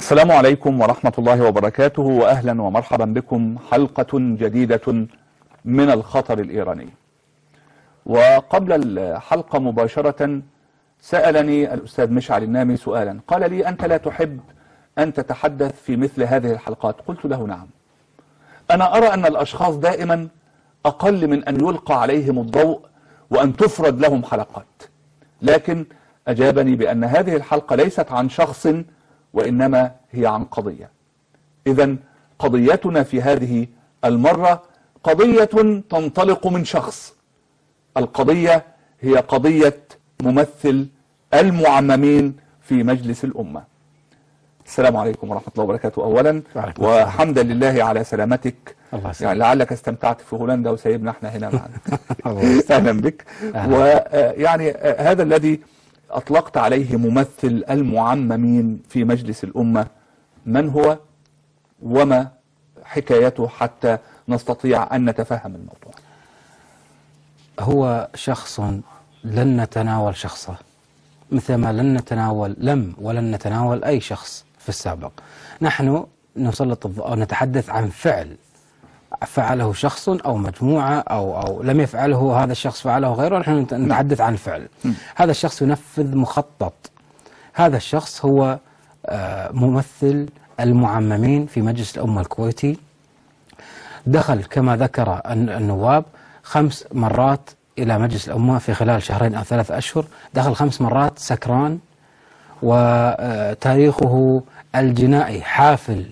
السلام عليكم ورحمة الله وبركاته، وأهلا ومرحبا بكم حلقة جديدة من الخطر الإيراني. وقبل الحلقة مباشرة سألني الأستاذ مشعل النامي سؤالا، قال لي: أنت لا تحب أن تتحدث في مثل هذه الحلقات؟ قلت له: نعم، أنا أرى أن الأشخاص دائما أقل من أن يلقى عليهم الضوء وأن تفرد لهم حلقات، لكن أجابني بأن هذه الحلقة ليست عن شخص وإنما هي عن قضية. إذن قضيتنا في هذه المرة قضية تنطلق من شخص. القضية هي قضية ممثل المعممين في مجلس الأمة. السلام عليكم ورحمة الله وبركاته أولا، وحمدا لله على سلامتك. يعني لعلك استمتعت في هولندا وسيبنا احنا هنا معنا. أهلا بك. ويعني هذا الذي أطلقت عليه ممثل المعممين في مجلس الأمة، من هو وما حكايته حتى نستطيع أن نتفهم الموضوع؟ هو شخص لن نتناول شخصه مثلما ولن نتناول أي شخص في السابق. نحن نسلط الضوء أو نتحدث عن فعل فعله شخص أو مجموعة أو لم يفعله هذا الشخص فعله غيره، نحن نتحدث عن فعل. هذا الشخص ينفذ مخطط. هذا الشخص هو ممثل المعممين في مجلس الأمة الكويتي. دخل كما ذكر النواب 5 مرات إلى مجلس الأمة في خلال 2 أو 3 أشهر، دخل 5 مرات سكران، وتاريخه الجنائي حافل،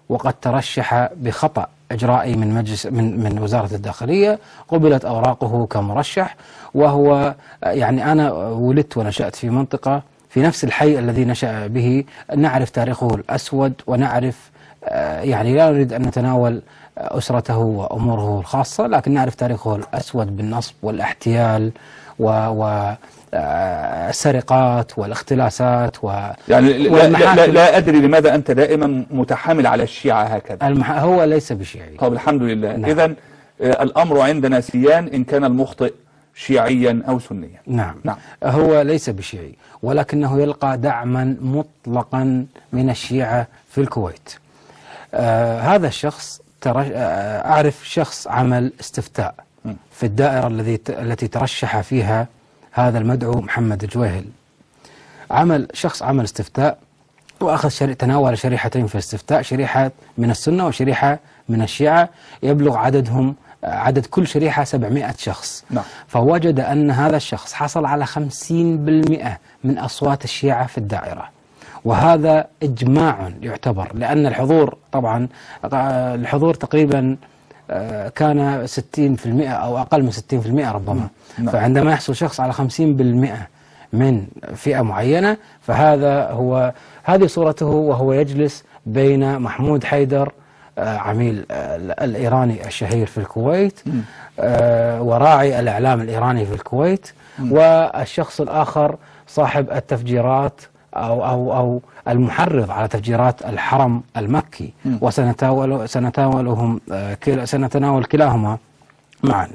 وقد ترشح بخطأ إجرائي من مجلس من وزارة الداخلية، قبلت أوراقه كمرشح. وهو يعني أنا ولدت ونشأت في منطقة في نفس الحي الذي نشأ به، نعرف تاريخه الأسود، ونعرف يعني لا نريد أن نتناول أسرته وأموره الخاصة، لكن نعرف تاريخه الأسود بالنصب والاحتيال والسرقات والاختلاسات يعني لا أدري لماذا أنت دائما متحامل على الشيعة هكذا. هو ليس بشيعي. طب الحمد لله. نعم. إذن الأمر عندنا سيان إن كان المخطئ شيعيا أو سنيا. نعم. هو ليس بشيعي، ولكنه يلقى دعما مطلقا من الشيعة في الكويت. هذا الشخص أعرف شخص عمل استفتاء في الدائرة التي ترشح فيها هذا المدعو محمد الجويهل. شخص عمل استفتاء، وأخذ تناول شريحتين في الاستفتاء، شريحة من السنة وشريحة من الشيعة، يبلغ عدد كل شريحة 700 شخص. نعم. فوجد أن هذا الشخص حصل على 50% من أصوات الشيعة في الدائرة، وهذا إجماع يعتبر، لأن الحضور طبعا الحضور تقريبا كان 60% أو أقل من 60% ربما. فعندما يحصل شخص على 50% من فئة معينة، هذه صورته وهو يجلس بين محمود حيدر عميل الإيراني الشهير في الكويت، وراعي الإعلام الإيراني في الكويت، والشخص الآخر صاحب التفجيرات أو المحرض على تفجيرات الحرم المكي، سنتناول كلاهما معا.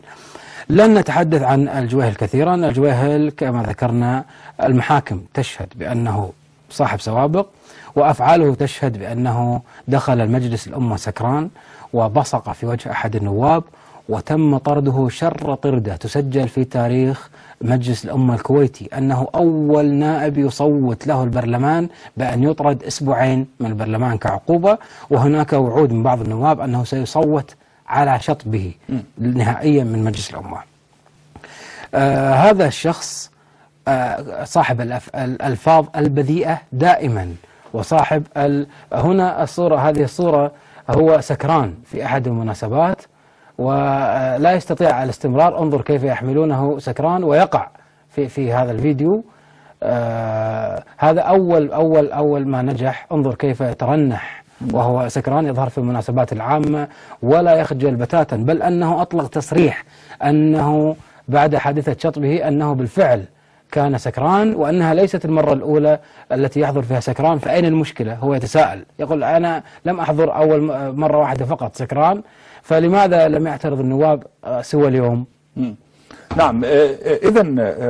لن نتحدث عن الجويهل كثيرا. الجويهل كما ذكرنا المحاكم تشهد بأنه صاحب سوابق، وأفعاله تشهد بأنه دخل المجلس الأمة سكران وبصق في وجه أحد النواب، وتم طرده شر طردة تسجل في تاريخ مجلس الأمة الكويتي، أنه أول نائب يصوت له البرلمان بأن يطرد 2 أسبوع من البرلمان كعقوبة، وهناك وعود من بعض النواب أنه سيصوت على شطبه نهائيا من مجلس الأمة. هذا الشخص صاحب الألفاظ البذيئة دائما، وصاحب هنا هذه الصورة هو سكران في أحد المناسبات ولا يستطيع الاستمرار. انظر كيف يحملونه سكران ويقع في هذا الفيديو. هذا أول ما نجح. انظر كيف يترنح وهو سكران، يظهر في المناسبات العامة ولا يخجل بتاتا، بل أنه أطلق تصريح أنه بعد حادثة شطبه أنه بالفعل كان سكران، وأنها ليست المرة الأولى التي يحضر فيها سكران، فأين المشكلة؟ هو يتساءل، يقول أنا لم أحضر أول مرة واحدة فقط سكران، فلماذا لم يعترض النواب سوى اليوم؟ نعم. إذا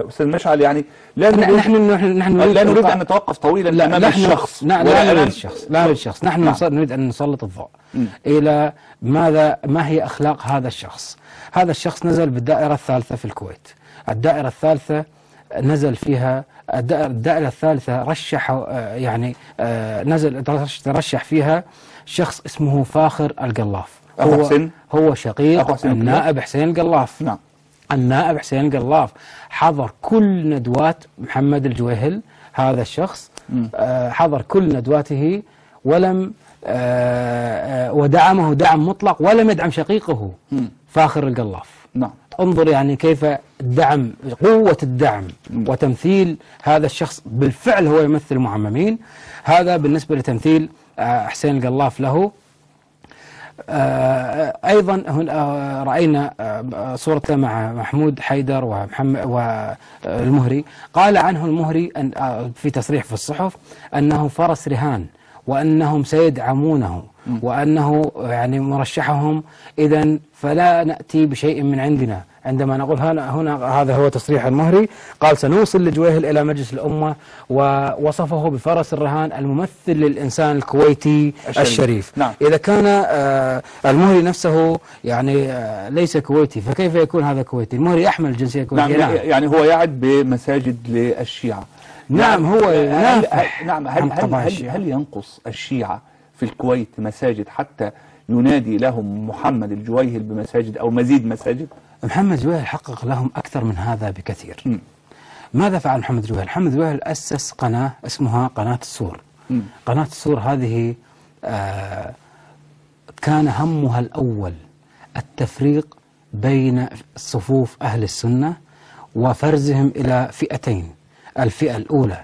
أستاذ مشعل، يعني لا نريد أن نتوقف طويلا أمام الشخص. لا نريد الشخص، لا نريد الشخص. نحن نريد أن نسلط الضوء إلى ما هي أخلاق هذا الشخص. هذا الشخص نزل بالدائرة الثالثة في الكويت. الدائرة الثالثة نزل فيها، الدائرة الثالثة رشح يعني نزل ترشح فيها شخص اسمه فاخر القلاف. هو شقيق النائب حسين القلاف. نعم. النائب حسين القلاف حضر كل ندوات محمد الجويهل. هذا الشخص حضر كل ندواته ودعمه دعم مطلق، ولم يدعم شقيقه فاخر القلاف. نعم. انظر يعني كيف الدعم، قوة الدعم وتمثيل هذا الشخص. بالفعل هو يمثل المعممين. هذا بالنسبة لتمثيل حسين القلاف له. أيضا رأينا صورته مع محمود حيدر والمهري. قال عنه المهري في تصريح في الصحف أنه فرس رهان، وأنهم سيدعمونه، وأنه يعني مرشحهم. إذن فلا نأتي بشيء من عندنا. عندما نقول هنا هذا هو تصريح المهري، قال سنوصل لجويهل إلى مجلس الأمة، ووصفه بفرس الرهان الممثل للإنسان الكويتي الشريف. نعم. إذا كان المهري نفسه يعني ليس كويتي، فكيف يكون هذا كويتي؟ المهري يحمل الجنسية الكويتية. نعم. يعني هو يعد بمساجد للشيعة. نعم. هو نعم. هل ينقص الشيعة في الكويت مساجد حتى ينادي لهم محمد الجويهل بمساجد أو مزيد مساجد؟ محمد الجويهل حقق لهم أكثر من هذا بكثير. ماذا فعل محمد الجويهل؟ محمد الجويهل أسس قناة اسمها قناة السور. قناة السور هذه كان همها الأول التفريق بين صفوف أهل السنة وفرزهم إلى فئتين. الفئة الأولى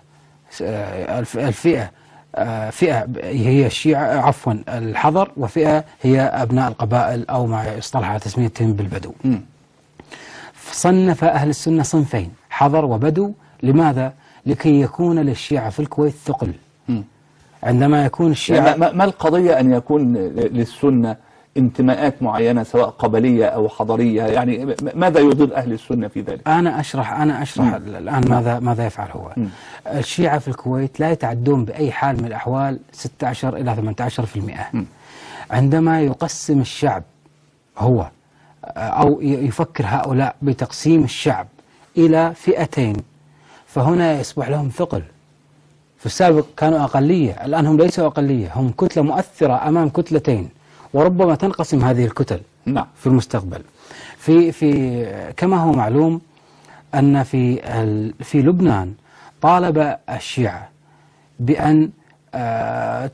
فئة هي الشيعة، عفوا الحضر، وفئة هي أبناء القبائل أو ما يصطلح على تسميتهم بالبدو. صنف أهل السنة صنفين، حضر وبدو. لماذا؟ لكي يكون للشيعة في الكويت ثقل. عندما يكون الشيعة يعني ما القضية أن يكون للسنة انتماءات معينة سواء قبلية أو حضرية؟ يعني ماذا يضر أهل السنة في ذلك؟ أنا أشرح الآن ماذا يفعل هو. الشيعة في الكويت لا يتعدون بأي حال من الأحوال 16 إلى 18%. عندما يقسم الشعب هو أو يفكر هؤلاء بتقسيم الشعب إلى فئتين، فهنا يصبح لهم ثقل. في السابق كانوا أقلية، الآن هم ليسوا أقلية، هم كتلة مؤثرة أمام كتلتين، وربما تنقسم هذه الكتل في المستقبل. في كما هو معلوم أن في لبنان طالب الشيعة بأن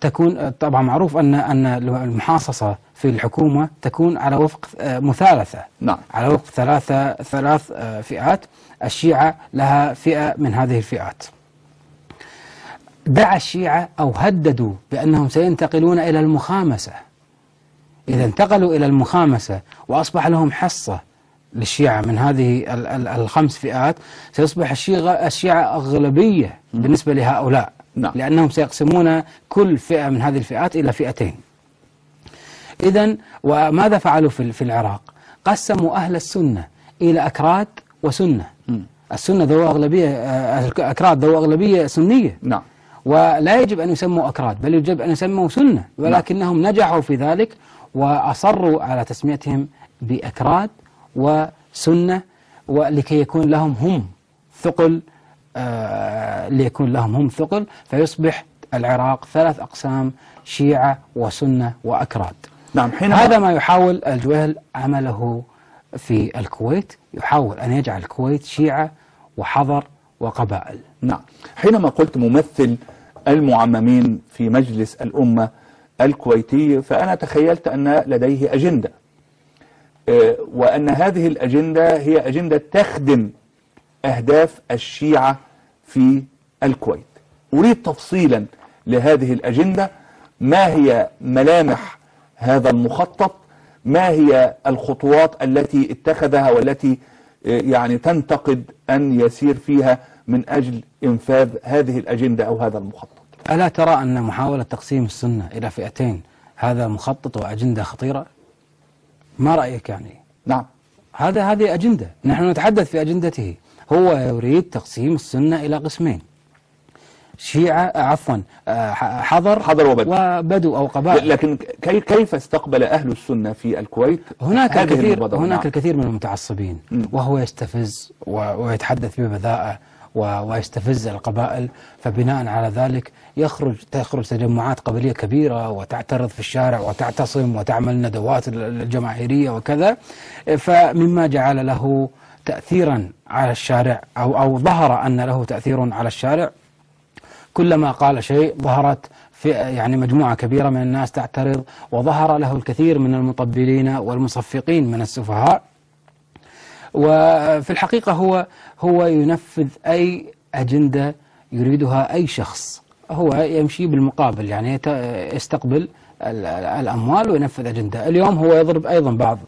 تكون، طبعا معروف أن المحاصصة في الحكومة تكون على وفق مثالثة. نعم. على وفق ثلاث فئات. الشيعة لها فئة من هذه الفئات. دعا الشيعة أو هددوا بأنهم سينتقلون إلى المخامسة. إذا انتقلوا إلى المخامسة وأصبح لهم حصة للشيعة من هذه الخمس فئات، سيصبح الشيعة أغلبية بالنسبة لهؤلاء. نعم. لأنهم سيقسمون كل فئة من هذه الفئات إلى فئتين. إذن وماذا فعلوا في العراق؟ قسموا أهل السنة إلى أكراد وسنة. السنة ذو أغلبية، الأكراد ذو أغلبية سنية. نعم. ولا يجب أن يسموا أكراد، بل يجب أن يسموا سنة، ولكنهم نجحوا في ذلك وأصروا على تسميتهم بأكراد وسنة، ولكي يكون لهم هم ثقل، ليكون لهم هم ثقل، فيصبح العراق 3 أقسام: شيعة وسنة وأكراد. نعم. هذا ما يحاول الجويهل عمله في الكويت، يحاول أن يجعل الكويت شيعة وحضر وقبائل. نعم. حينما قلت ممثل المعممين في مجلس الأمة الكويتي، فأنا تخيلت أن لديه أجندة، وأن هذه الأجندة هي أجندة تخدم أهداف الشيعة في الكويت. أريد تفصيلا لهذه الأجندة. ما هي ملامح هذا المخطط؟ ما هي الخطوات التي اتخذها والتي يعني تنتقد أن يسير فيها من أجل إنفاذ هذه الأجندة أو هذا المخطط؟ ألا ترى أن محاولة تقسيم السنة إلى فئتين هذا مخطط وأجندة خطيرة؟ ما رأيك يعني؟ نعم. هذه أجندة، نحن نتحدث في أجندته. هو يريد تقسيم السنة إلى قسمين، شيعة عفوا حضر وبدو أو قبائل. لكن كيف استقبل أهل السنة في الكويت هناك الكثير من المتعصبين، وهو يستفز ويتحدث ببذاءة ويستفز القبائل، فبناء على ذلك تخرج تجمعات قبلية كبيرة وتعترض في الشارع وتعتصم وتعمل ندوات الجماهيرية وكذا، فمما جعل له تأثيرا على الشارع أو ظهر أن له تأثير على الشارع. كلما قال شيء ظهرت في يعني مجموعة كبيرة من الناس تعترض، وظهر له الكثير من المطبلين والمصفقين من السفهاء. وفي الحقيقة هو ينفذ أي أجندة يريدها أي شخص، هو يمشي بالمقابل، يعني يستقبل الأموال وينفذ أجندة. اليوم هو يضرب أيضا بعض،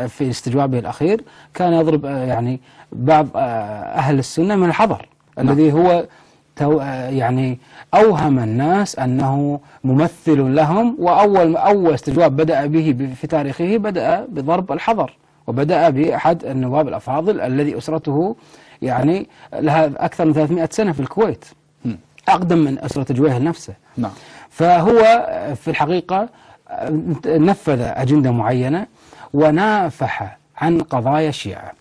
في استجوابه الأخير كان يضرب يعني بعض أهل السنة من الحضر، الذي هو يعني أوهم الناس أنه ممثل لهم. وأول استجواب بدأ به في تاريخه بدأ بضرب الحضر، وبدأ بأحد النواب الأفاضل الذي أسرته يعني لها أكثر من 300 سنة في الكويت، أقدم من أسرة جويهل نفسه. نعم. فهو في الحقيقة نفذ أجندة معينة ونافح عن قضايا الشيعة.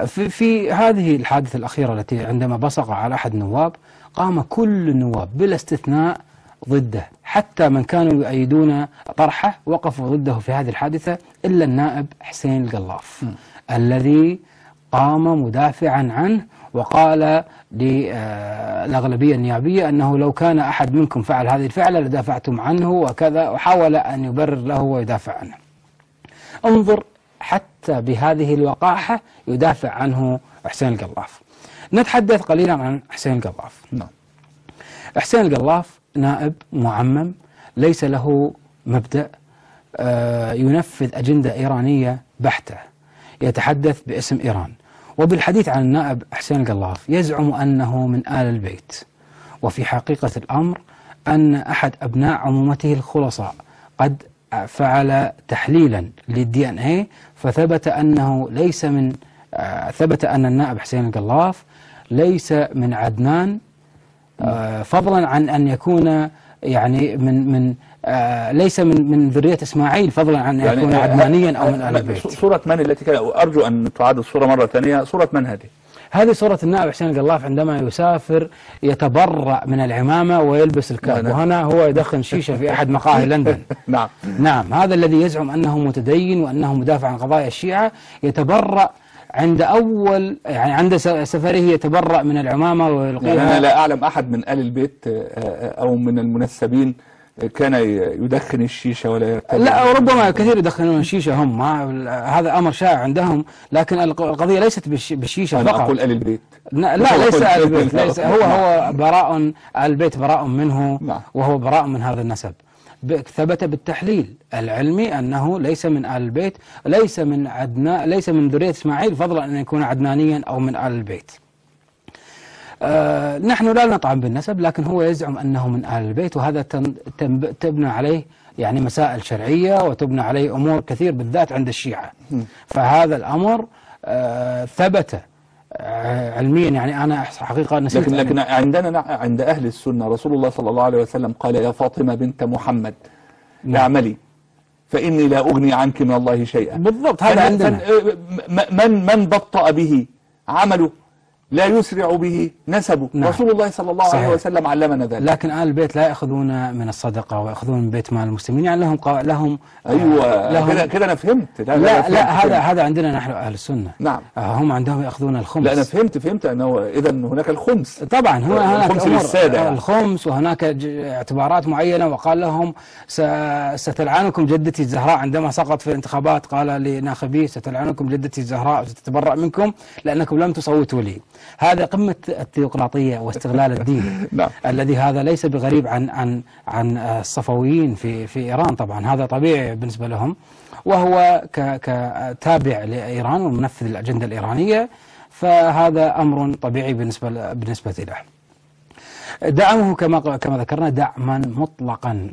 في هذه الحادثة الأخيرة التي عندما بصق على أحد النواب، قام كل النواب بلا استثناء ضده، حتى من كانوا يؤيدون طرحه وقفوا ضده في هذه الحادثة، إلا النائب حسين القلاف الذي قام مدافعا عنه، وقال للأغلبية النيابية أنه لو كان أحد منكم فعل هذه الفعلة لدافعتم عنه وكذا، وحاول أن يبرر له ويدافع عنه. انظر حتى بهذه الوقاحة يدافع عنه حسين القلاف. نتحدث قليلا عن حسين القلاف. نعم. حسين القلاف نائب معمم، ليس له مبدأ، ينفذ أجندة إيرانية بحتة، يتحدث باسم إيران. وبالحديث عن النائب حسين القلاف يزعم أنه من آل البيت، وفي حقيقة الأمر أن أحد أبناء عمومته الخلصاء قد فعل تحليلا للDNA فثبت أنه ليس من ثبت أن النائب حسين القلاف ليس من عدنان، فضلا عن أن يكون يعني من ليس من ذرية إسماعيل، فضلا عن أن يكون عدنانيا أو من آل البيت. صورة من التي كان أرجو أن تعاد الصورة مرة ثانية، صورة من هذه؟ هذه صورة النائب حسين القلاف عندما يسافر يتبرأ من العمامة ويلبس الكاب، وهنا هو يدخن شيشة في أحد مقاهي لندن. نعم، هذا الذي يزعم أنه متدين وأنه مدافع عن قضايا الشيعة يتبرأ عند عند سفره، يتبرأ من العمامة ويلقيها. يعني أنا لا أعلم أحد من آل البيت أو من المنسبين كان يدخن الشيشة ولا لا، وربما كثير يدخنون الشيشة هم، هذا أمر شائع عندهم، لكن القضية ليست بالشيشة أنا فقط. أقول آل البيت. لا ليس آل البيت، ليس هو براء، آل البيت براء منه. نعم. وهو براء من هذا النسب. ثبت بالتحليل العلمي أنه ليس من آل البيت، ليس من عدنان، ليس من ذرية إسماعيل، فضلا أن يكون عدنانيا أو من آل البيت. نحن لا نطعن بالنسب، لكن هو يزعم أنه من آل البيت، وهذا تبنى عليه يعني مسائل شرعية، وتبنى عليه أمور كثير بالذات عند الشيعة. فهذا الأمر ثبت علميا، يعني أنا حقيقة نسيت. لكن عندنا عند أهل السنة رسول الله صلى الله عليه وسلم قال: يا فاطمة بنت محمد اعملي فإني لا أغني عنك من الله شيئا. بالضبط، هذا عندنا. من بطأ به عمله لا يسرع به نسبه. نعم. رسول الله صلى الله عليه وسلم علمنا ذلك. لكن آل البيت لا يأخذون من الصدقة ويأخذون من بيت مال المسلمين، يعني لهم أيوة كده أنا فهمت. لا هذا عندنا نحن أهل السنة. نعم. هم عندهم يأخذون الخمس. لا أنا فهمت أنه إذا هناك الخمس. طبعا هناك الخمس للسادة يعني. الخمس، وهناك اعتبارات معينة. وقال لهم ستلعنكم جدتي الزهراء عندما سقط في الانتخابات، قال لناخبيه: ستلعنكم جدتي الزهراء وستتبرأ منكم لأنكم لم تصوتوا لي. هذا قمة الثيوقراطية واستغلال الدين. نعم. الذي هذا ليس بغريب عن الصفويين في إيران، طبعا هذا طبيعي بالنسبة لهم، وهو كتابع لإيران ومنفذ الأجندة الإيرانية، فهذا أمر طبيعي بالنسبة له. دعمه كما ذكرنا دعما مطلقا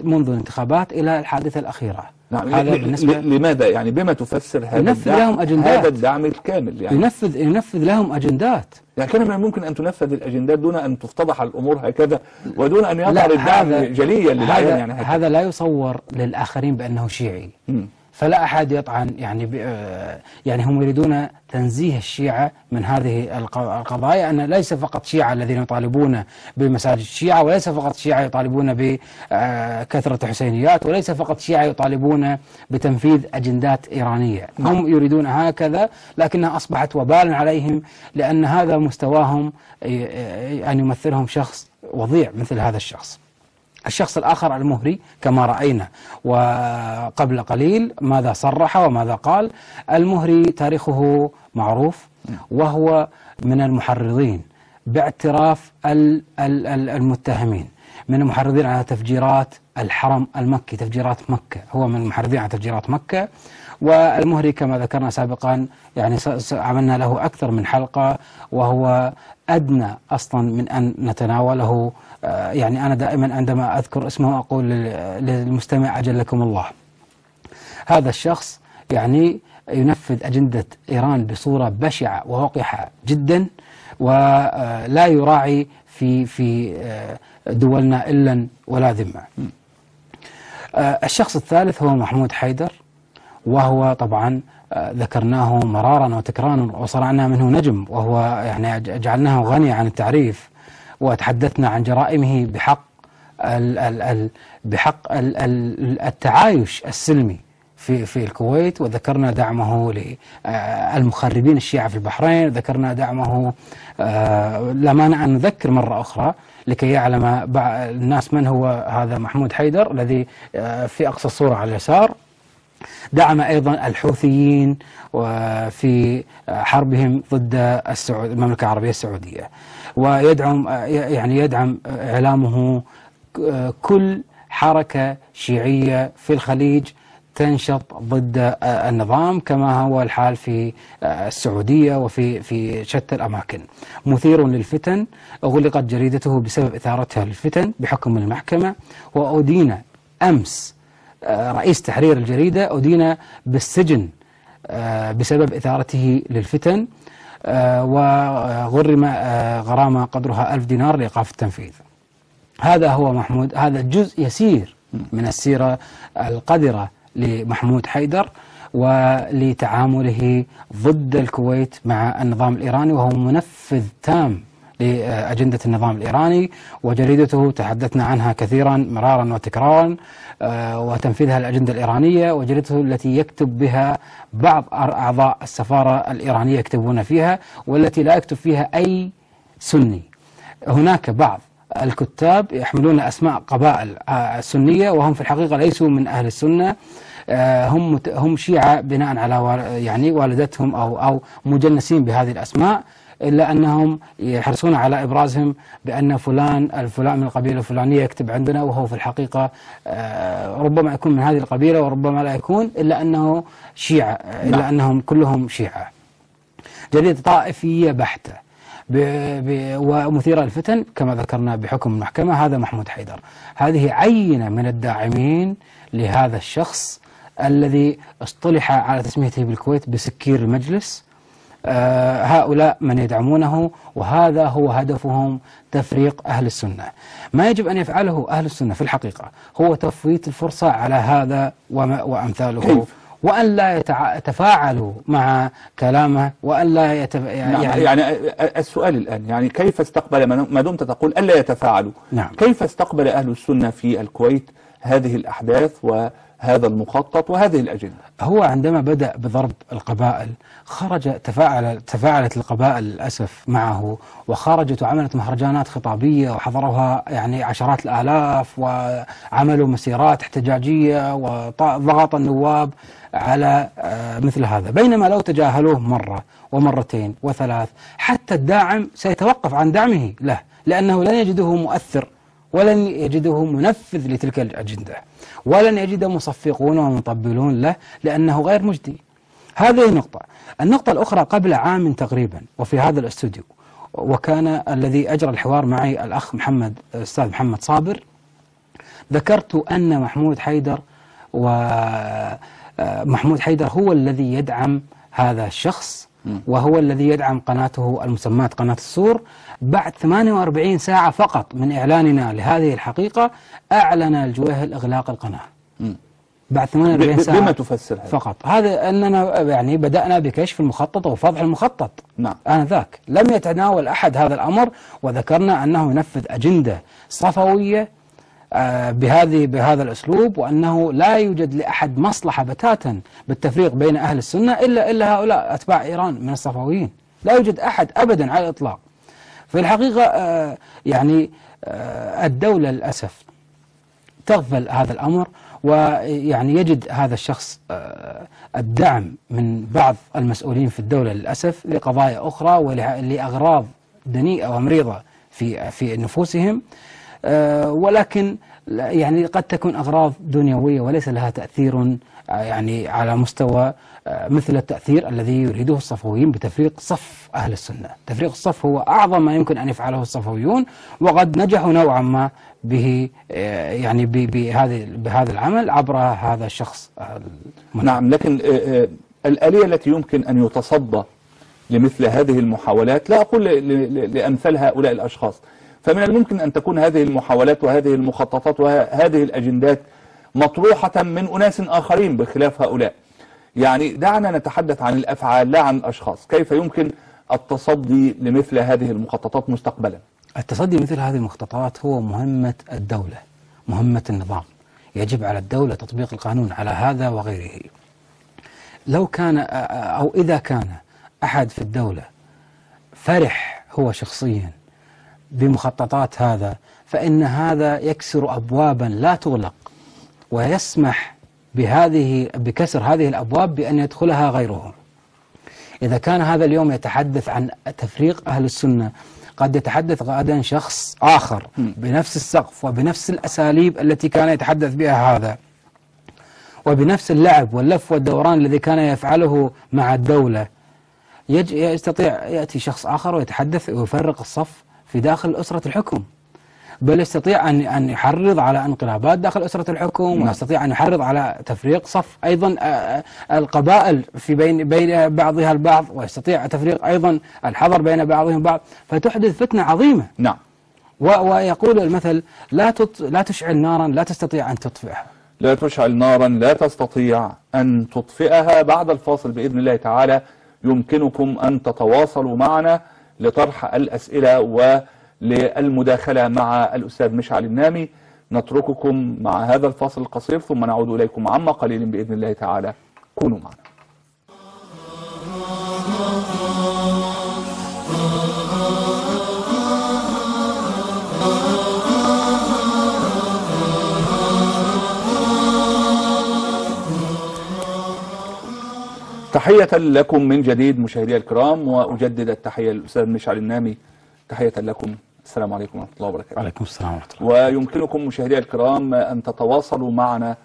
منذ الانتخابات إلى الحادثة الأخيرة. نعم. هذا بالنسبة لماذا يعني بما تفسر هذا ينفذ الدعم لهم أجندات. هذا الدعم الكامل يعني ينفذ لهم أجندات. يعني كان من الممكن أن تنفذ الأجندات دون أن تفتضح الأمور هكذا ودون أن يظهر الدعم جليا للعيان يعني هذا لا يصور للآخرين بأنه شيعي. فلا أحد يطعن يعني هم يريدون تنزيه الشيعة من هذه القضايا، أن ليس فقط شيعة الذين يطالبون بمساجد الشيعة، وليس فقط شيعة يطالبون بكثرة الحسينيات، وليس فقط شيعة يطالبون بتنفيذ أجندات إيرانية. هم يريدون هكذا، لكنها أصبحت وبالا عليهم، لأن هذا مستواهم أن يمثلهم شخص وضيع مثل هذا الشخص. الشخص الآخر المهري كما رأينا وقبل قليل ماذا صرح وماذا قال. المهري تاريخه معروف، وهو من المحرضين باعتراف المتهمين، من المحرضين على تفجيرات الحرم المكي، تفجيرات مكة، هو من المحرضين على تفجيرات مكة. والمهري كما ذكرنا سابقا يعني عملنا له أكثر من حلقة، وهو أدنى أصلا من أن نتناوله. يعني أنا دائما عندما أذكر اسمه أقول للمستمع أجلكم الله. هذا الشخص يعني ينفذ أجندة إيران بصورة بشعة ووقحة جدا، ولا يراعي في دولنا إلا ولا ذمة. الشخص الثالث هو محمود حيدر، وهو طبعا ذكرناه مرارا وتكرارا وصنعنا منه نجم، وهو يعني جعلناه غني عن التعريف، وتحدثنا عن جرائمه بحق التعايش السلمي في الكويت، وذكرنا دعمه للمخربين الشيعة في البحرين، ذكرنا دعمه لا مانع أن نذكر مرة أخرى لكي يعلم الناس من هو هذا محمود حيدر الذي في أقصى الصورة على اليسار. دعم أيضا الحوثيين في حربهم ضد المملكة العربية السعودية، ويدعم يدعم إعلامه كل حركة شيعية في الخليج تنشط ضد النظام، كما هو الحال في السعودية وفي شتى الأماكن. مثير للفتن، أغلقت جريدته بسبب إثارتها للفتن بحكم المحكمة، وأدين أمس رئيس تحرير الجريدة أدين بالسجن بسبب إثارته للفتن، وغرم غرامة قدرها 1000 دينار لإيقاف التنفيذ. هذا هو محمود، هذا جزء يسير من السيرة القذرة لمحمود حيدر ولتعامله ضد الكويت مع النظام الإيراني، وهو منفذ تام لأجندة النظام الإيراني. وجريدته تحدثنا عنها كثيرا مرارا وتكرارا، وتنفيذها الأجندة الإيرانية، وجريدته التي يكتب بها بعض أعضاء السفارة الإيرانية يكتبون فيها، والتي لا يكتب فيها أي سني. هناك بعض الكتاب يحملون أسماء قبائل سنية وهم في الحقيقة ليسوا من أهل السنة، هم شيعة بناء على يعني والدتهم أو مجنسين بهذه الأسماء، إلا أنهم يحرصون على إبرازهم بأن الفلان من القبيلة الفلانية يكتب عندنا، وهو في الحقيقة ربما يكون من هذه القبيلة وربما لا يكون، إلا أنه شيعة، إلا أنهم كلهم شيعة. جريدة طائفية بحتة ومثيرة للفتن كما ذكرنا بحكم المحكمة. هذا محمود حيدر، هذه عينة من الداعمين لهذا الشخص الذي اصطلح على تسميته بالكويت بسكير المجلس. هؤلاء من يدعمونه، وهذا هو هدفهم، تفريق أهل السنة. ما يجب أن يفعله أهل السنة في الحقيقة هو تفويت الفرصة على هذا وأمثاله، وأن لا يتفاعلوا مع كلامه، وأن لا يعني السؤال الآن يعني كيف استقبل ما دمت تقول ألا يتفاعلوا؟ نعم. كيف استقبل أهل السنة في الكويت هذه الأحداث وهذا المخطط وهذه الأجندة؟ هو عندما بدأ بضرب القبائل تفاعلت القبائل للأسف معه، وخرجت وعملت مهرجانات خطابية وحضرها يعني عشرات الآلاف، وعملوا مسيرات احتجاجية وضغط النواب على مثل هذا. بينما لو تجاهلوه مرة ومرتين وثلاث حتى الداعم سيتوقف عن دعمه له، لأنه لن يجده مؤثر ولن يجده منفذ لتلك الأجندة، ولن يجد مصفقون ومطبلون له لأنه غير مجدي. هذه نقطة. النقطة الأخرى، قبل عام تقريبا وفي هذا الاستوديو، وكان الذي أجرى الحوار معي الأخ الأستاذ محمد صابر، ذكرت أن محمود حيدر ومحمود حيدر هو الذي يدعم هذا الشخص، وهو الذي يدعم قناته المسماة قناة السور. بعد 48 ساعة فقط من إعلاننا لهذه الحقيقة أعلن الجويهل إغلاق القناة. بعد 48 ساعة. بما تفسر هذا؟ فقط هذا أننا يعني بدأنا بكشف المخطط وفضح المخطط. نعم. آنذاك لم يتناول أحد هذا الأمر، وذكرنا أنه ينفذ أجندة صفوية بهذا الأسلوب، وأنه لا يوجد لأحد مصلحة بتاتا بالتفريق بين أهل السنة إلا هؤلاء أتباع إيران من الصفويين. لا يوجد أحد أبدا على الإطلاق. في الحقيقة يعني الدولة للأسف تغفل هذا الأمر، ويعني يجد هذا الشخص الدعم من بعض المسؤولين في الدولة للأسف لقضايا أخرى ولأغراض دنيئة ومريضة في نفوسهم، ولكن يعني قد تكون أغراض دنيوية وليس لها تأثير يعني على مستوى مثل التأثير الذي يريده الصفويين بتفريق صف أهل السنة. تفريق الصف هو أعظم ما يمكن أن يفعله الصفويون، وقد نجحوا نوعا ما به يعني بهذا العمل عبر هذا الشخص. نعم، لكن الآلية التي يمكن أن يتصدى لمثل هذه المحاولات، لا أقول لأمثال هؤلاء الأشخاص، فمن الممكن أن تكون هذه المحاولات وهذه المخططات وهذه الأجندات مطروحة من أناس آخرين بخلاف هؤلاء. يعني دعنا نتحدث عن الأفعال لا عن الأشخاص. كيف يمكن التصدي لمثل هذه المخططات مستقبلا؟ التصدي مثل هذه المخططات هو مهمة الدولة، مهمة النظام. يجب على الدولة تطبيق القانون على هذا وغيره. لو كان أو إذا كان أحد في الدولة فرح هو شخصيا بمخططات هذا، فإن هذا يكسر أبوابا لا تغلق، ويسمح بكسر هذه الأبواب بأن يدخلها غيرهم. إذا كان هذا اليوم يتحدث عن تفريق أهل السنة، قد يتحدث غدا شخص آخر بنفس السقف وبنفس الأساليب التي كان يتحدث بها هذا، وبنفس اللعب واللف والدوران الذي كان يفعله مع الدولة. يستطيع يأتي شخص آخر ويتحدث ويفرق الصف في داخل أسرة الحكم، بل يستطيع أن يحرض على انقلابات داخل أسرة الحكم، ويستطيع أن يحرض على تفريق صف أيضا القبائل في بين بعضها البعض، ويستطيع تفريق أيضا الحضر بين بعضهم البعض، فتحدث فتنة عظيمة. نعم. ويقول المثل: لا تشعل نارا لا تستطيع أن تطفئها. لا تشعل نارا لا تستطيع أن تطفئها. بعد الفاصل بإذن الله تعالى يمكنكم أن تتواصلوا معنا لطرح الأسئلة وللمداخلة مع الأستاذ مشعل النامي. نترككم مع هذا الفاصل القصير ثم نعود إليكم عما قليل بإذن الله تعالى. كونوا معنا. تحية لكم من جديد مشاهدي الكرام، وأجدد التحية للأستاذ مشعل النامي. تحية لكم. السلام عليكم ورحمة الله وبركاته. وعليكم السلام ورحمة الله. ويمكنكم مشاهدي الكرام أن تتواصلوا معنا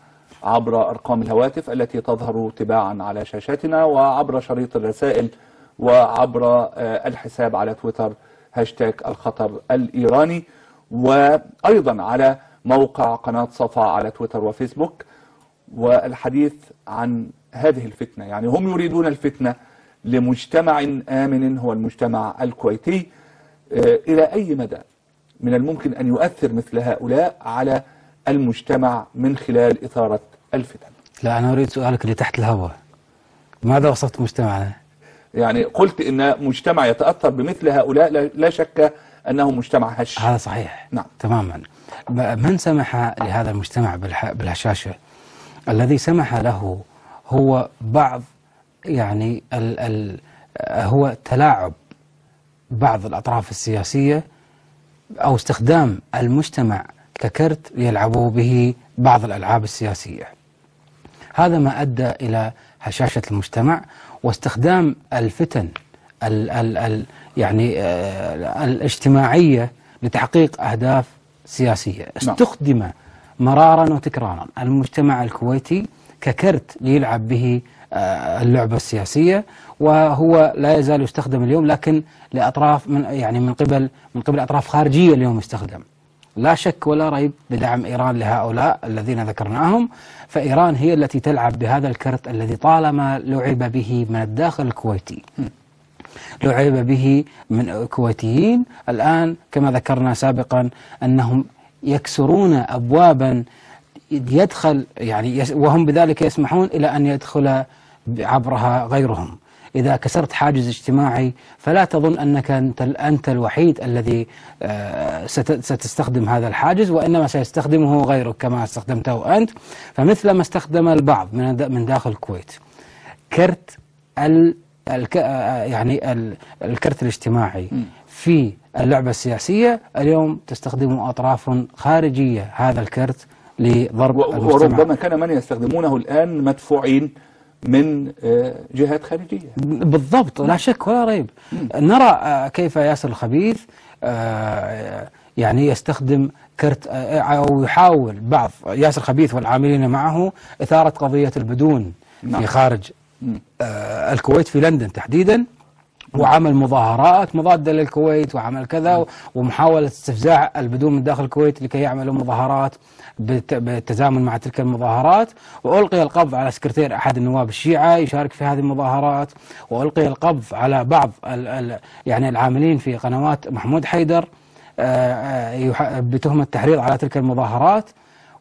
عبر أرقام الهواتف التي تظهر تباعا على شاشاتنا، وعبر شريط الرسائل، وعبر الحساب على تويتر هاشتاج الخطر الإيراني، وأيضا على موقع قناة صفا على تويتر وفيسبوك. والحديث عن هذه الفتنة، يعني هم يريدون الفتنة لمجتمع آمن هو المجتمع الكويتي. إلى أي مدى من الممكن أن يؤثر مثل هؤلاء على المجتمع من خلال إثارة الفتن؟ لا، أنا أريد سؤالك اللي تحت الهواء. ماذا وصفت مجتمعنا؟ يعني قلت إن مجتمع يتأثر بمثل هؤلاء لا شك أنه مجتمع هش. هذا صحيح. نعم تماما. من سمح لهذا المجتمع بالهشاشة؟ الذي سمح له هو بعض يعني هو تلاعب بعض الأطراف السياسية، أو استخدام المجتمع ككرت يلعبوا به بعض الألعاب السياسية. هذا ما أدى إلى هشاشة المجتمع واستخدام الفتن يعني الاجتماعية لتحقيق أهداف سياسية. استخدم مرارا وتكرارا المجتمع الكويتي ككرت ليلعب به اللعبة السياسية، وهو لا يزال يستخدم اليوم، لكن لأطراف من قبل أطراف خارجية اليوم يستخدم. لا شك ولا ريب بدعم إيران لهؤلاء الذين ذكرناهم، فإيران هي التي تلعب بهذا الكرت الذي طالما لعب به من الداخل الكويتي، لعب به من كويتيين. الآن كما ذكرنا سابقا أنهم يكسرون أبوابا يدخل يعني وهم بذلك يسمحون إلى أن يدخل عبرها غيرهم. إذا كسرت حاجز اجتماعي فلا تظن أنك أنت الوحيد الذي ستستخدم هذا الحاجز، وإنما سيستخدمه غيرك كما استخدمته أنت. فمثل ما استخدم البعض من داخل الكويت كرت يعني الكرت الاجتماعي في اللعبة السياسية، اليوم تستخدم أطراف خارجية هذا الكرت لضرب المجتمع. وربما كان من يستخدمونه الآن مدفوعين من جهات خارجية. بالضبط، لا شك ولا ريب. نرى كيف ياسر الخبيث يعني يستخدم كرت أو يحاول بعض ياسر الخبيث والعاملين معه إثارة قضية البدون في خارج الكويت، في لندن تحديدا، وعمل مظاهرات مضادة للكويت وعمل كذا، ومحاولة استفزاع البدون من داخل الكويت لكي يعملوا مظاهرات بالتزامن مع تلك المظاهرات. وألقي القبض على سكرتير أحد النواب الشيعة يشارك في هذه المظاهرات، وألقي القبض على بعض يعني العاملين في قنوات محمود حيدر بتهمة التحريض على تلك المظاهرات.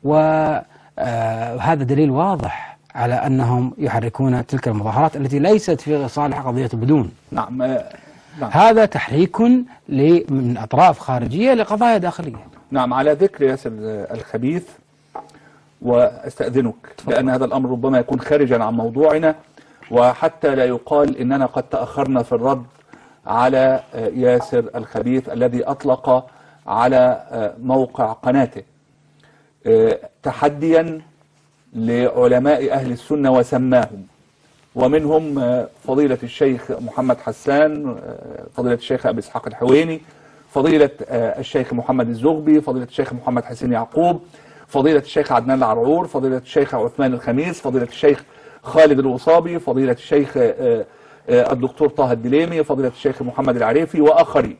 وهذا دليل واضح على أنهم يحركون تلك المظاهرات التي ليست في صالح قضية البدون. نعم. هذا تحريك من أطراف خارجية لقضايا داخلية. نعم. على ذكر ياسر الخبيث، وأستأذنك لأن هذا الأمر ربما يكون خارجا عن موضوعنا، وحتى لا يقال إننا قد تأخرنا في الرد على ياسر الخبيث الذي أطلق على موقع قناته تحديا لعلماء أهل السنة وسماهم، ومنهم فضيلة الشيخ محمد حسان، فضيلة الشيخ أبي إسحاق الحويني، فضيلة الشيخ محمد الزغبي، فضيلة الشيخ محمد حسين يعقوب، فضيلة الشيخ عدنان العرعور، فضيلة الشيخ عثمان الخميس، فضيلة الشيخ خالد الوصابي، فضيلة الشيخ الدكتور طه الدليمي، فضيلة الشيخ محمد العريفي وآخرين.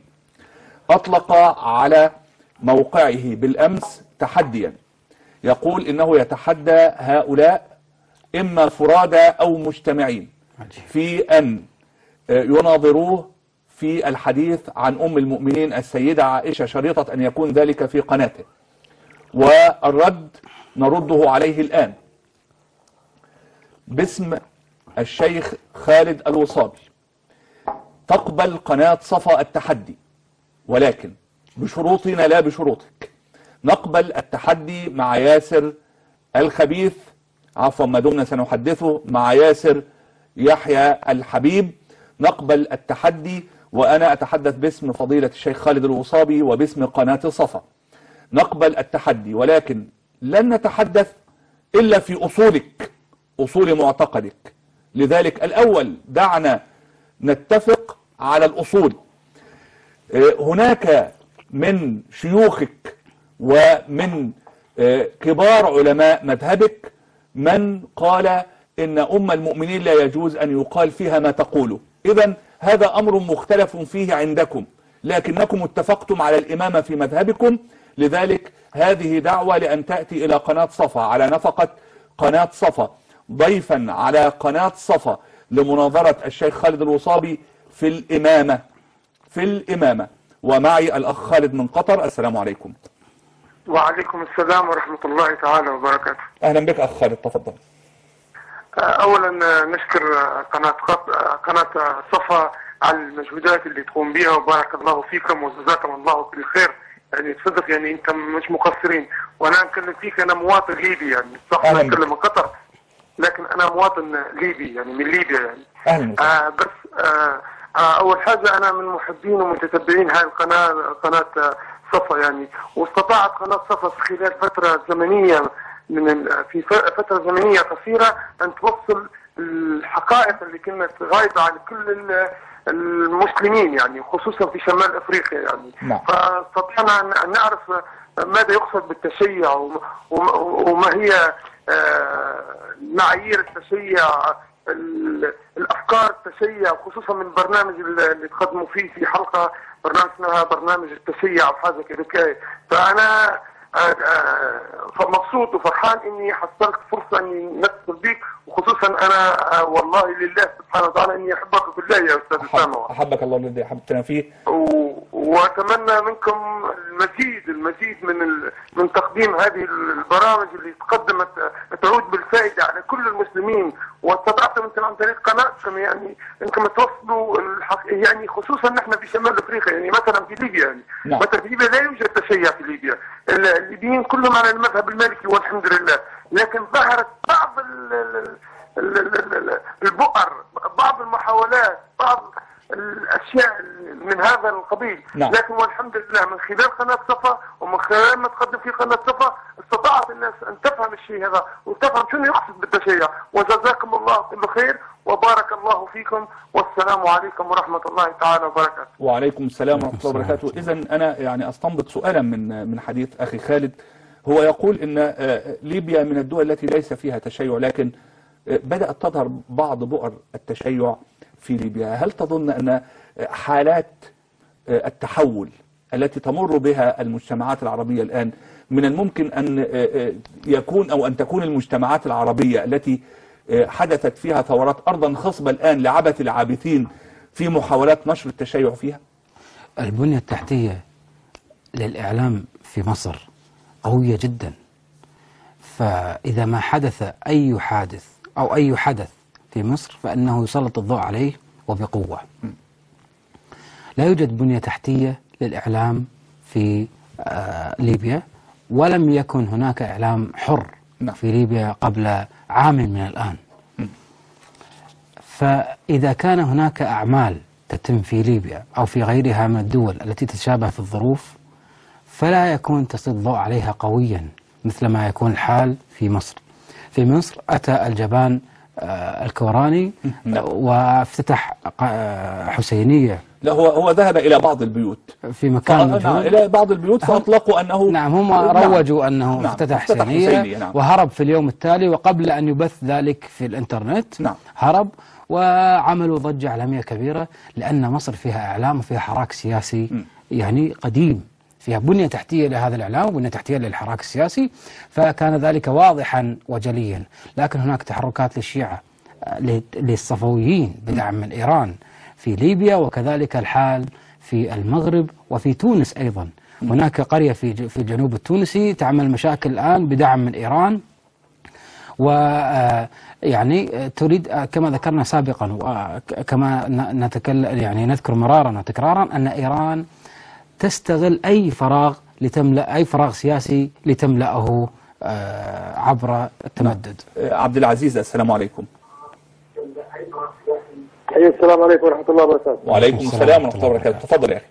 أطلق على موقعه بالأمس تحديا يقول إنه يتحدى هؤلاء إما فرادى أو مجتمعين في أن يناظروه في الحديث عن أم المؤمنين السيدة عائشة، شريطة أن يكون ذلك في قناته. والرد نرده عليه الآن باسم الشيخ خالد الوصابي. تقبل قناة صفا التحدي، ولكن بشروطنا لا بشروطك. نقبل التحدي مع ياسر الخبيث، عفوا ما دمنا سنحدثه مع ياسر يحيى الحبيب. نقبل التحدي، وأنا أتحدث باسم فضيلة الشيخ خالد الوصابي وباسم قناة صفا. نقبل التحدي، ولكن لن نتحدث إلا في أصولك، أصول معتقدك. لذلك الأول دعنا نتفق على الأصول. هناك من شيوخك ومن كبار علماء مذهبك من قال إن أم المؤمنين لا يجوز أن يقال فيها ما تقوله. إذن هذا أمر مختلف فيه عندكم، لكنكم اتفقتم على الإمامة في مذهبكم. لذلك هذه دعوة لأن تأتي إلى قناة صفا على نفقة قناة صفا ضيفا على قناة صفا لمناظرة الشيخ خالد الوصابي في الإمامة. ومعي الأخ خالد من قطر. السلام عليكم. وعليكم السلام ورحمة الله تعالى وبركاته. أهلا بك أخ خالد، تفضل. أولا نشكر قناة صفا على المجهودات اللي تقوم بها، وبارك الله فيكم وجزاكم الله كل خير. يعني تصدق يعني أنت مش مقصرين، وأنا أتكلم فيك أنا مواطن ليبي، يعني صح أنا أتكلم من قطر لكن أنا مواطن ليبي يعني من ليبيا يعني. أهلا. بس أول حاجة أنا من محبين ومتتبعين هاي قناة صفا يعني، واستطاعت قناة صفا في خلال فترة زمنية في فترة زمنية قصيرة أن توصل الحقائق اللي كانت غايبة عن كل المسلمين يعني، خصوصا في شمال أفريقيا يعني. فاستطعنا أن نعرف ماذا يقصد بالتشيع وما هي معايير التشيع الافكار التشيع، خصوصا من البرنامج اللي تقدموا فيه في حلقه برنامج اسمها برنامج التشيع او حاجه كذا. فانا مبسوط وفرحان اني حصلت فرصه اني نتصل بيك، وخصوصا انا والله لله سبحانه وتعالى اني احبك في الله يا استاذ اسامه. احبك الله الذي احببتنا فيه. واتمنى منكم المزيد من تقديم هذه البرامج اللي تقدمت تعود بالفائده على كل المسلمين، واستطعتم انتم عن طريق قناتكم يعني انكم توصلوا يعني خصوصا نحن في شمال افريقيا، يعني مثلا في ليبيا، يعني نعم. مثلا في ليبيا لا يوجد تشيع في ليبيا، الليبيين كلهم على المذهب المالكي والحمد لله، لكن ظهرت بعض البؤر، بعض المحاولات، بعض الاشياء من هذا القبيل. نعم. لكن والحمد لله من خلال قناه صفا ومن خلال ما تقدم في قناه صفا استطاعت الناس ان تفهم الشيء هذا وتفهم شنو يقصد بالتشيع. وجزاكم الله كل خير وبارك الله فيكم، والسلام عليكم ورحمه الله تعالى وبركاته. وعليكم السلام ورحمه الله وبركاته. اذا انا يعني استنبط سؤالا من حديث اخي خالد، هو يقول ان ليبيا من الدول التي ليس فيها تشيع، لكن بدأت تظهر بعض بؤر التشيع في ليبيا. هل تظن أن حالات التحول التي تمر بها المجتمعات العربية الآن من الممكن أن يكون أو أن تكون المجتمعات العربية التي حدثت فيها ثورات أرضا خصبة الآن لعبث العابثين في محاولات نشر التشيع فيها؟ البنية التحتية للإعلام في مصر قوية جدا، فإذا ما حدث أي حادث أو أي حدث في مصر فإنه يسلط الضوء عليه وبقوة. لا يوجد بنية تحتية للإعلام في ليبيا، ولم يكن هناك إعلام حر في ليبيا قبل عام من الآن. فإذا كان هناك أعمال تتم في ليبيا أو في غيرها من الدول التي تتشابه في الظروف، فلا يكون تسليط الضوء عليها قويا مثل ما يكون الحال في مصر. في مصر أتى الجبان الكوراني وافتتح حسينية. لا، هو ذهب إلى بعض البيوت في مكان إلى بعض البيوت فأطلقوا أنه نعم، هم روجوا أنه افتتح حسينية. نعم. وهرب في اليوم التالي، وقبل أن يبث ذلك في الإنترنت نعم. هرب وعملوا ضجة إعلامية كبيرة، لأن مصر فيها إعلام وفيها حراك سياسي يعني قديم، فيها بنية تحتية لهذا الإعلام وبنية تحتية للحراك السياسي، فكان ذلك واضحا وجليا. لكن هناك تحركات للشيعة للصفويين بدعم من إيران في ليبيا، وكذلك الحال في المغرب وفي تونس أيضا. هناك قرية في الجنوب التونسي تعمل مشاكل الآن بدعم من إيران، ويعني تريد كما ذكرنا سابقا وكما نتكلم يعني نذكر مرارا وتكرارا أن إيران تستغل أي فراغ سياسي لتملأه عبر التمدد. نعم. عبد العزيز، السلام عليكم. السلام عليكم ورحمة الله وبركاته. وعليكم السلام ورحمة الله وبركاته. تفضل يا أخي.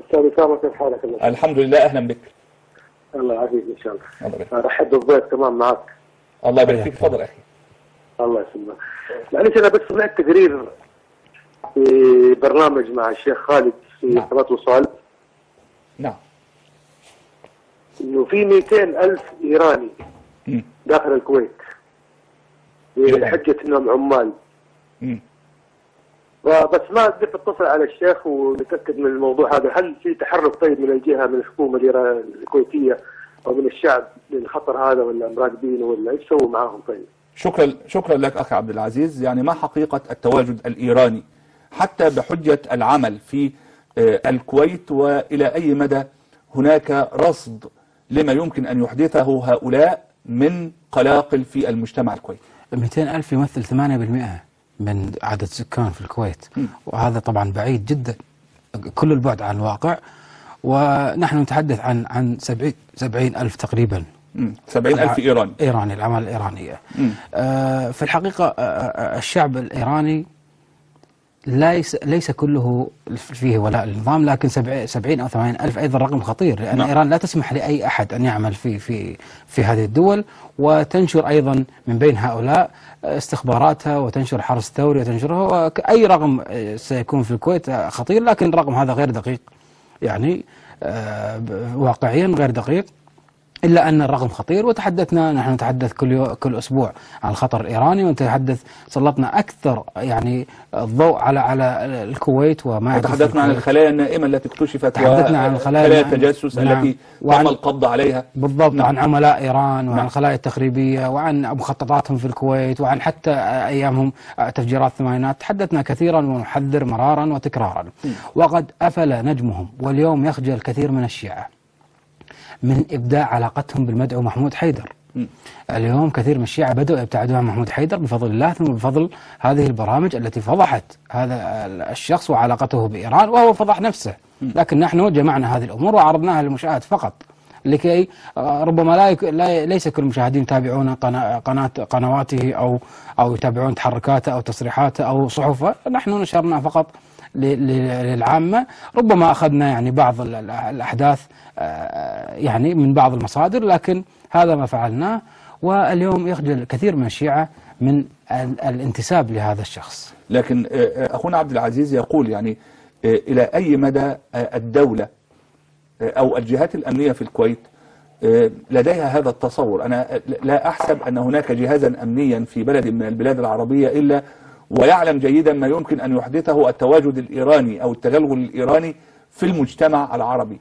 أستاذ أسامة، كيف حالك؟ الحمد لله، أهلا بك. الله يعافيك إن شاء الله. رحب بالضيف كمان معك. الله يبارك فيك. تفضل يا أخي. الله يسلمك. معلش أنا بس سمعت تقرير في برنامج مع الشيخ خالد في قناة وصال. نعم. إنه في 200,000 إيراني داخل الكويت بحجة إنهم عمال. بس ما قدرت اتصل على الشيخ ونتاكد من الموضوع هذا. هل في تحرك طيب من الجهه، من الحكومه الكويتيه او من الشعب للخطر هذا، ولا مراقبينه، ولا ايش سووا معاهم طيب؟ شكرا لك اخي عبد العزيز. يعني ما حقيقه التواجد الايراني حتى بحجه العمل في الكويت، والى اي مدى هناك رصد لما يمكن ان يحدثه هؤلاء من قلاقل في المجتمع الكويتي؟ 200,000 يمثل 8% من عدد السكان في الكويت، وهذا طبعا بعيد جدا كل البعد عن الواقع. ونحن نتحدث عن 70,000 تقريبا. 70,000 إيراني، العمالة الإيرانية. في الحقيقة الشعب الإيراني ليس كله فيه ولاء للنظام، لكن 70 أو 80,000 أيضا رقم خطير، لأن إيران لا تسمح لأي أحد أن يعمل في هذه الدول، وتنشر أيضا من بين هؤلاء استخباراتها وتنشر حرس ثوري وتنشرها. أي رقم سيكون في الكويت خطير، لكن الرقم هذا غير دقيق، يعني واقعيا غير دقيق. إلا أن الرقم خطير. وتحدثنا، نحن نتحدث كل أسبوع عن الخطر الإيراني، ونتحدث سلطنا أكثر يعني الضوء على الكويت وما وتحدثنا عن الخلايا النائمة التي اكتشفت، تحدثنا عن خلايا التجسس التي تم القبض عليها بالضبط، عن عملاء إيران وعن الخلايا التخريبية وعن مخططاتهم في الكويت وعن حتى أيامهم تفجيرات الثمانينات. تحدثنا كثيرا ونحذر مرارا وتكرارا. وقد أفل نجمهم، واليوم يخجل كثير من الشيعة من إبداع علاقتهم بالمدعو محمود حيدر. اليوم كثير من الشيعة بدأوا يبتعدون عن محمود حيدر بفضل الله، ثم بفضل هذه البرامج التي فضحت هذا الشخص وعلاقته بإيران، وهو فضح نفسه. لكن نحن جمعنا هذه الأمور وعرضناها للمشاهد فقط، لكي ربما ليس كل المشاهدين يتابعون قنواته أو يتابعون تحركاته أو تصريحاته أو صحفه. نحن نشرنا فقط للعامة. ربما أخذنا يعني بعض الأحداث يعني من بعض المصادر، لكن هذا ما فعلناه. واليوم يخجل كثير من الشيعة من الانتساب لهذا الشخص. لكن أخونا عبد العزيز يقول يعني إلى أي مدى الدولة أو الجهات الأمنية في الكويت لديها هذا التصور؟ أنا لا أحسب أن هناك جهازا أمنيا في بلد من البلاد العربية إلا ويعلم جيدا ما يمكن أن يحدثه التواجد الإيراني أو التغلغل الإيراني في المجتمع العربي.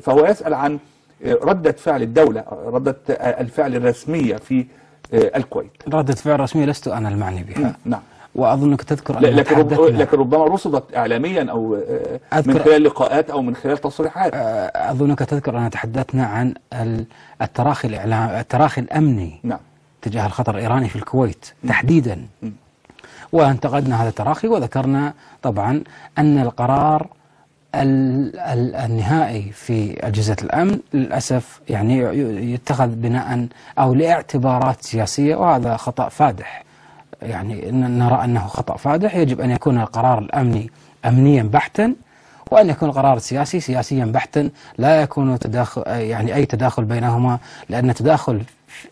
فهو يسأل عن ردة فعل الدولة، ردة الفعل الرسمية في الكويت. ردة فعل رسمية لست أنا المعني بها. نعم. وأظنك تذكر أن لكن ربما رصدت إعلاميا أو من خلال لقاءات أو من خلال تصريحات. أظنك تذكر أن تحدثنا عن التراخي الأمني نعم تجاه الخطر الإيراني في الكويت تحديدا. وانتقدنا هذا التراخي وذكرنا طبعا أن القرار النهائي في أجهزة الأمن للأسف يعني يتخذ بناء أو لاعتبارات سياسية، وهذا خطأ فادح. يعني نرى أنه خطأ فادح. يجب أن يكون القرار الأمني أمنيا بحتا، وأن يكون القرار السياسي سياسيا بحتا، لا يكون تداخل يعني أي تداخل بينهما، لأن تداخل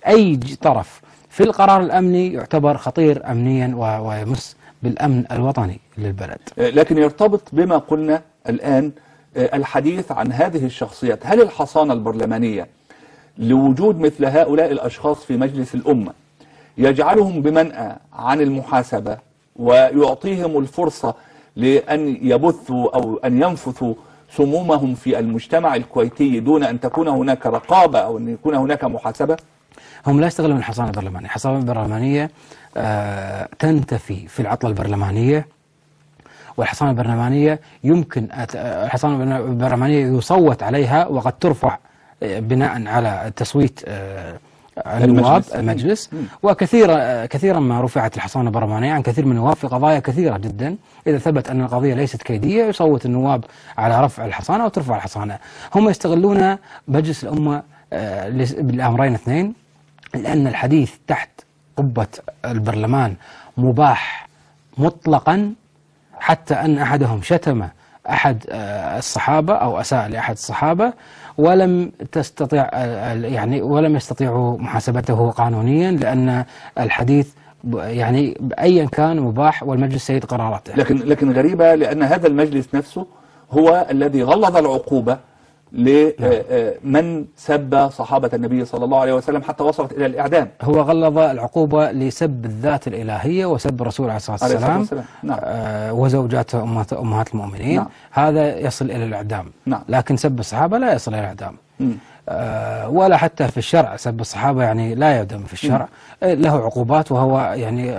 أي طرف في القرار الأمني يعتبر خطير أمنيا ويمس بالأمن الوطني للبلد. لكن يرتبط بما قلنا الآن الحديث عن هذه الشخصيات. هل الحصانة البرلمانية لوجود مثل هؤلاء الأشخاص في مجلس الأمة يجعلهم بمنأى عن المحاسبة ويعطيهم الفرصة لأن يبثوا أو أن ينفثوا سمومهم في المجتمع الكويتي دون أن تكون هناك رقابة أو أن يكون هناك محاسبة؟ هم لا يستغلون الحصانة البرلمانية. الحصانة البرلمانية تنتفي في العطلة البرلمانية، والحصانة البرلمانية يمكن الحصانة البرلمانية يصوت عليها وقد ترفع بناء على تصويت النواب المجلس. وكثيرا ما رفعت الحصانة البرلمانية عن كثير من النواب في قضايا كثيرة جدا. إذا ثبت أن القضية ليست كيدية يصوت النواب على رفع الحصانة وترفع الحصانة. هم يستغلون مجلس الأمة بالأمرين اثنين، لأن الحديث تحت قبة البرلمان مباح مطلقا، حتى أن أحدهم شتم أحد الصحابة أو أساء لأحد الصحابة ولم يستطيعوا محاسبته قانونيا، لأن الحديث يعني أيا كان مباح والمجلس سيد قراراته. لكن غريبة، لأن هذا المجلس نفسه هو الذي غلظ العقوبة لمن سب صحابة النبي صلى الله عليه وسلم حتى وصلت إلى الإعدام. هو غلظ العقوبة لسب الذات الإلهية وسب الرسول عليه الصلاة والسلام نعم. وزوجاته أمهات المؤمنين. نعم. هذا يصل إلى الإعدام. نعم. لكن سب الصحابة لا يصل إلى الإعدام. ولا حتى في الشرع سب الصحابة يعني لا يعدم في الشرع. له عقوبات، وهو يعني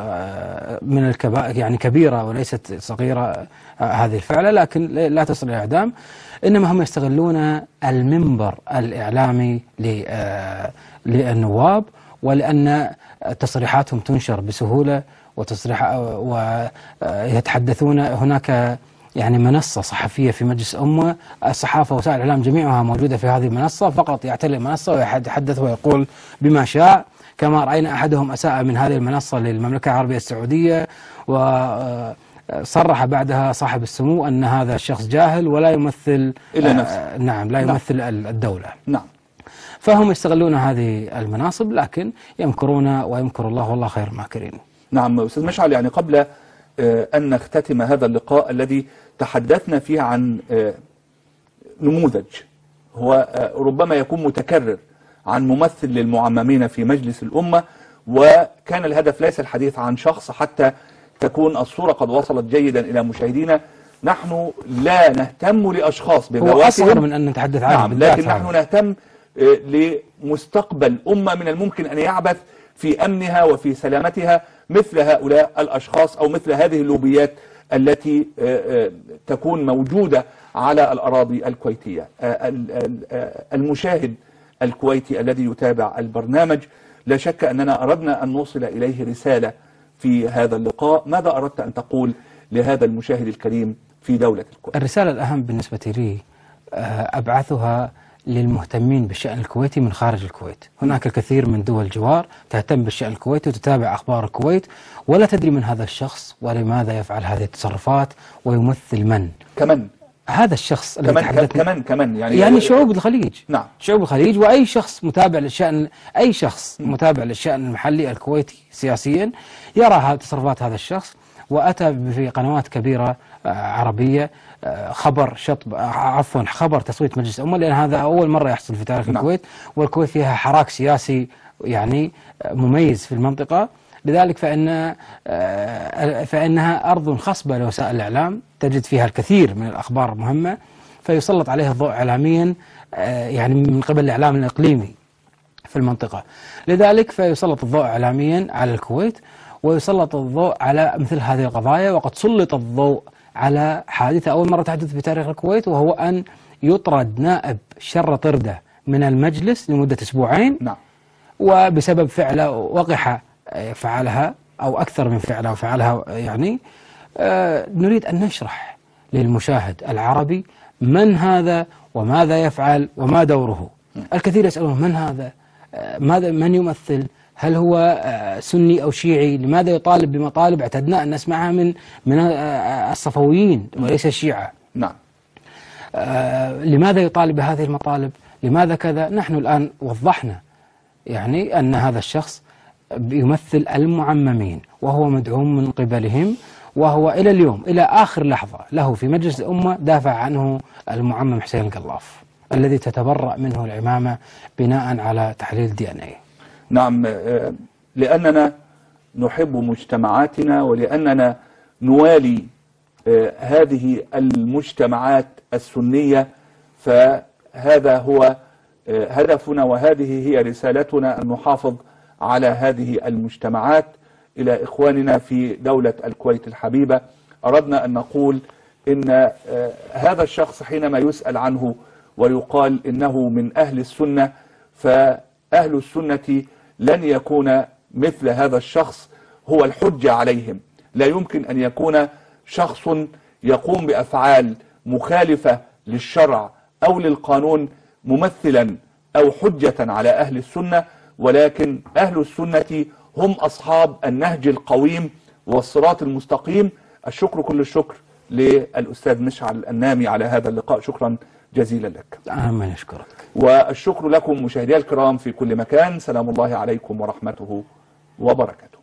من الكبائر يعني كبيرة وليست صغيرة هذه الفعلة، لكن لا تصل إلى الإعدام. إنما هم يستغلون المنبر الإعلامي للنواب، ولأن تصريحاتهم تنشر بسهولة ويتحدثون. هناك يعني منصة صحفية في مجلس أمة، الصحافة وسائل الإعلام جميعها موجودة في هذه المنصة، فقط يعتلي المنصة ويتحدث ويقول بما شاء. كما رأينا أحدهم أساء من هذه المنصة للمملكة العربية السعودية، وصرح بعدها صاحب السمو أن هذا الشخص جاهل ولا يمثل إلا نفسه. نعم، لا يمثل الدولة. نعم. فهم يستغلون هذه المناصب، لكن يمكرون ويمكر الله والله خير الماكرين. نعم أستاذ مشعل، يعني قبل أن نختتم هذا اللقاء الذي تحدثنا فيه عن نموذج هو ربما يكون متكرر عن ممثل للمعممين في مجلس الأمة، وكان الهدف ليس الحديث عن شخص حتى تكون الصورة قد وصلت جيدا إلى مشاهدينا. نحن لا نهتم لأشخاص هو بذواتهم، أصغر من أن نتحدث عنه. نعم، لكن نحن نهتم لمستقبل أمة من الممكن أن يعبث في أمنها وفي سلامتها مثل هؤلاء الأشخاص أو مثل هذه اللوبيات التي تكون موجودة على الأراضي الكويتية. المشاهد الكويتي الذي يتابع البرنامج، لا شك أننا أردنا أن نوصل إليه رسالة في هذا اللقاء. ماذا أردت أن تقول لهذا المشاهد الكريم في دولة الكويت؟ الرسالة الأهم بالنسبة لي أبعثها للمهتمين بالشأن الكويتي من خارج الكويت. هناك الكثير من دول الجوار تهتم بالشأن الكويتي وتتابع أخبار الكويت، ولا تدري من هذا الشخص ولماذا يفعل هذه التصرفات ويمثل من. كمان هذا الشخص الذي كمان يعني شعوب الخليج. نعم، شعوب الخليج، وأي شخص متابع للشأن، أي شخص متابع للشأن المحلي الكويتي سياسيا يرى تصرفات هذا الشخص. وأتى في قنوات كبيرة عربية خبر خبر تصويت مجلس الأمة، لأن هذا أول مرة يحصل في تاريخ الكويت، والكويت فيها حراك سياسي يعني مميز في المنطقة. لذلك فإنها أرض خصبة لوسائل الإعلام، تجد فيها الكثير من الأخبار المهمة، فيسلط عليها الضوء إعلاميا يعني من قبل الإعلام الإقليمي في المنطقة. لذلك فيسلط الضوء إعلاميا على الكويت، ويسلط الضوء على مثل هذه القضايا. وقد سلط الضوء على حادثة أول مرة تحدث في تاريخ الكويت، وهو أن يطرد نائب شر طردة من المجلس لمدة أسبوعين. نعم. وبسبب فعله وقح فعلها أو أكثر من فعله وفعلها. يعني نريد أن نشرح للمشاهد العربي من هذا وماذا يفعل وما دوره. الكثير يسألون من هذا، من يمثل، هل هو سني أو شيعي، لماذا يطالب بمطالب اعتدنا أن نسمعها من الصفويين وليس الشيعة. نعم. لماذا يطالب بهذه المطالب، لماذا كذا. نحن الآن وضحنا يعني أن هذا الشخص يمثل المعممين، وهو مدعوم من قبلهم، وهو إلى اليوم إلى آخر لحظة له في مجلس الأمة دافع عنه المعمم حسين القلاف الذي تتبرأ منه العمامة بناء على تحليل DNA. نعم، لأننا نحب مجتمعاتنا، ولأننا نوالي هذه المجتمعات السنية، فهذا هو هدفنا وهذه هي رسالتنا، أن نحافظ على هذه المجتمعات. إلى إخواننا في دولة الكويت الحبيبة، أردنا أن نقول إن هذا الشخص حينما يسأل عنه ويقال إنه من أهل السنة، فأهل السنة لن يكون مثل هذا الشخص هو الحجة عليهم. لا يمكن أن يكون شخص يقوم بأفعال مخالفة للشرع أو للقانون ممثلا أو حجة على أهل السنة، ولكن أهل السنة هم أصحاب النهج القويم والصراط المستقيم. الشكر كل الشكر للأستاذ مشعل النامي على هذا اللقاء، شكرا جزيلا لك. أنا من أشكرك. والشكر لكم مشاهدي الكرام في كل مكان. سلام الله عليكم ورحمته وبركاته.